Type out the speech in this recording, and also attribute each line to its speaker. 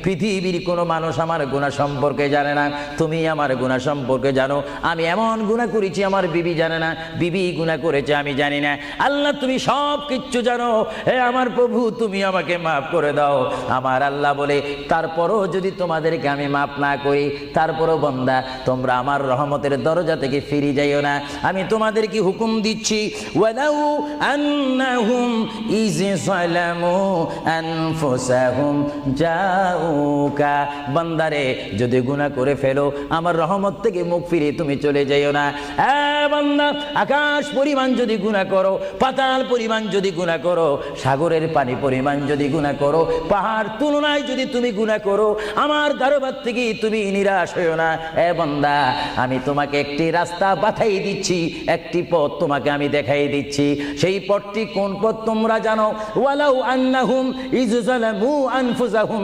Speaker 1: পৃথিবীর কোনো মানুষ আমার গুনাহ সম্পর্কে জানে না, তুমি আমার গুনাহ সম্পর্কে জানো। আমি এমন গুনাহ করেছি আমার বিবি জানে না, বিবি গুনাহ করেছে আমি জানি না। আল্লাহ তুমি সব কিচ্ছু জানো, হে আমার প্রভু তুমি আমাকে মাফ করে দাও। আমার আল্লাহ বলে তারপরও যদি তোমাদেরকে আমি মাফ না করি, তারপরও বান্দা তোমরা আমার রহমতের দরজা থেকে ফিরে যাইও না। আমি তোমাদেরকে হুকুম দিচ্ছি, ওয়ালাউ আন্নাহুম ইয যালামু আনফুসাহুম জাউকা, বান্দারে যদি গুনাহ করে ফেলো আমার রহমত থেকে মুখ ফিরে তুমি চলে যাইও না। বান্দা আকাশ পরিমাণ যদি গুনাহ করো, পাতাল পরিমাণ যদি গুনাহ করো, সাগরের পানি পরিমাণ যদি গুনাহ করো, পাহাড় তুলনায় যদি তুমি গুনাহ করো, আমার দরবার থেকে তুমি নিরাশ হইও না। বান্দা আমি তোমাকে একটি রাস্তা পাঠাই দিচ্ছি, একটি পথ তোমাকে আমি দেখাই দিচ্ছি। সেই পথটি কোন পথ তোমরা জানো? ওয়ালাউ আন্নাহুম ইয যালামু আনফুসাহুম